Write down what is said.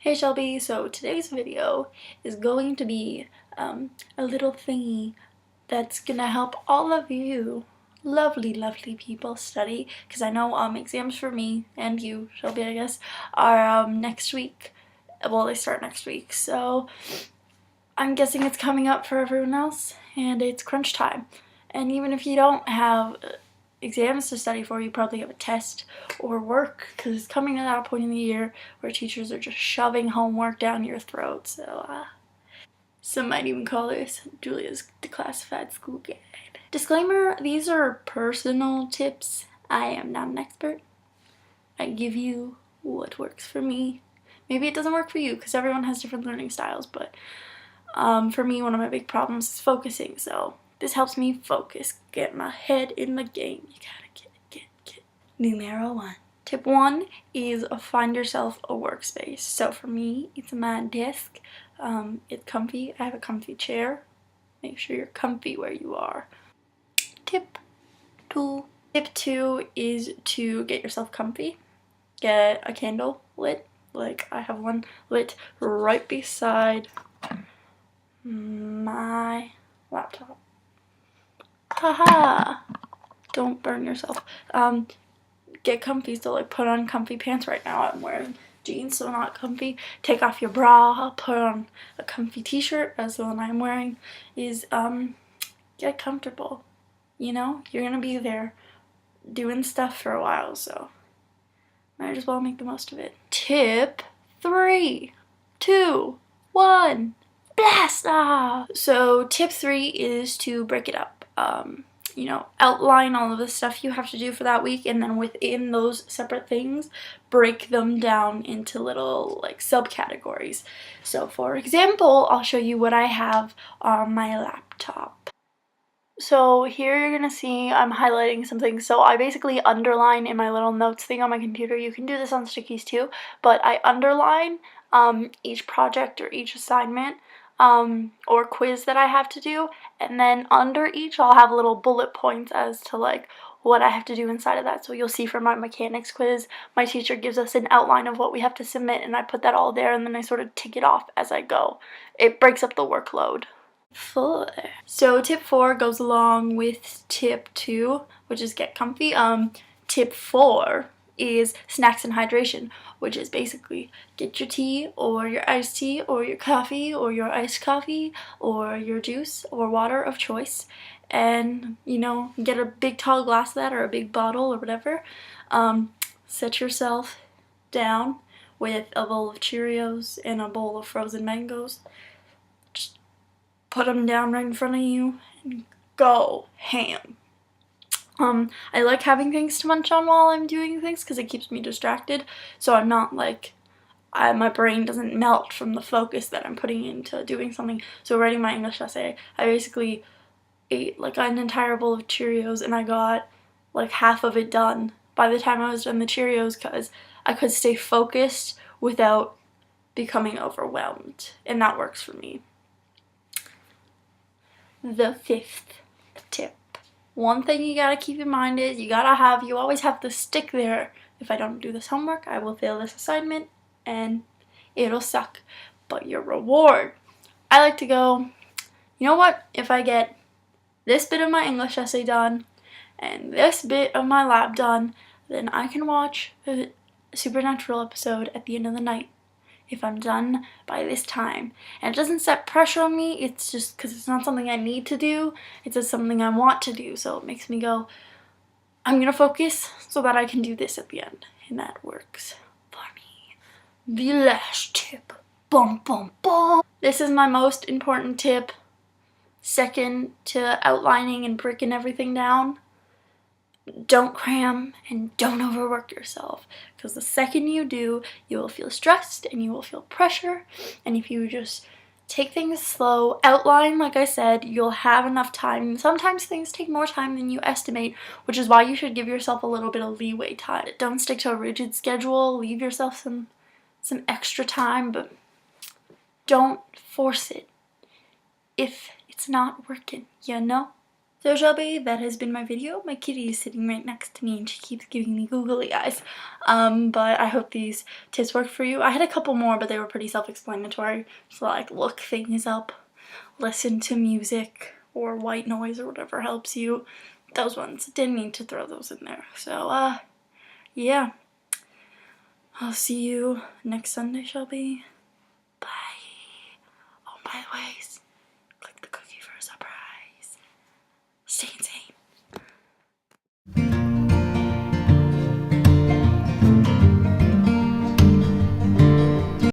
Hey Shelby, so today's video is going to be a little thingy that's gonna help all of you lovely people study, because I know exams for me and you, Shelby, I guess, are next week. Well, they start next week, so I'm guessing it's coming up for everyone else and it's crunch time. And even if you don't have exams to study for, you probably have a test or work, because it's coming to that point in the year where teachers are just shoving homework down your throat. So some might even call this Julia's Declassified School Guide. Disclaimer, these are personal tips. I am not an expert. I give you what works for me. Maybe it doesn't work for you because everyone has different learning styles, but for me, one of my big problems is focusing, so this helps me focus, get my head in the game. You gotta get. Numero 1. Tip 1 is find yourself a workspace. So for me, it's my desk. It's comfy. I have a comfy chair. Make sure you're comfy where you are. Tip 2. Tip 2 is to get yourself comfy. Get a candle lit. Like I have one lit right beside my laptop. Haha! Don't burn yourself. Get comfy, so like put on comfy pants. Right now I'm wearing jeans, so not comfy. Take off your bra, put on a comfy t-shirt, as the one I'm wearing is get comfortable. You know, you're gonna be there doing stuff for a while, so might as well make the most of it. Tip 3, 2, 1, blast off! So tip 3 is to break it up. You know, outline all of the stuff you have to do for that week, and then within those separate things, break them down into little like subcategories. So for example, I'll show you what I have on my laptop. So here you're gonna see I'm highlighting something. So I basically underline in my little notes thing on my computer. You can do this on stickies too, but I underline each project or each assignment or quiz that I have to do, and then under each I'll have little bullet points as to like what I have to do inside of that. So you'll see for my mechanics quiz, my teacher gives us an outline of what we have to submit, and I put that all there, and then I sort of tick it off as I go. It breaks up the workload. 4. So tip 4 goes along with tip 2, which is get comfy. Tip 4 is snacks and hydration, which is basically get your tea or your iced tea or your coffee or your iced coffee or your juice or water of choice, and you know, get a big tall glass of that or a big bottle or whatever. Set yourself down with a bowl of Cheerios and a bowl of frozen mangoes. Put them down right in front of you and go ham. I like having things to munch on while I'm doing things because it keeps me distracted, so I'm not like, my brain doesn't melt from the focus that I'm putting into doing something. So writing my English essay, I basically ate like an entire bowl of Cheerios, and I got like half of it done by the time I was done the Cheerios, because I could stay focused without becoming overwhelmed, and that works for me. The 5th tip. One thing you gotta keep in mind is you always have to stick there. If I don't do this homework, I will fail this assignment and it'll suck. But your reward, I like to go, you know what, if I get this bit of my English essay done and this bit of my lab done, then I can watch a Supernatural episode at the end of the night if I'm done by this time. And it doesn't set pressure on me, it's just because it's not something I need to do, it's just something I want to do, so it makes me go, I'm gonna focus so that I can do this at the end, and that works for me. The last tip. Bum bum bum. This is my most important tip, second to outlining and breaking everything down. Don't cram and don't overwork yourself, because the second you do, you will feel stressed and you will feel pressure. And if you just take things slow, outline, like I said, you'll have enough time. Sometimes things take more time than you estimate, which is why you should give yourself a little bit of leeway time. Don't stick to a rigid schedule, leave yourself some extra time, but don't force it if it's not working, you know? So Shelby, that has been my video. My kitty is sitting right next to me and she keeps giving me googly eyes. But I hope these tips work for you. I had a couple more, but they were pretty self-explanatory. So like look things up, listen to music, or white noise, or whatever helps you. Those ones. Didn't need to throw those in there. So yeah. I'll see you next Sunday, Shelby. Bye. Oh, by the way,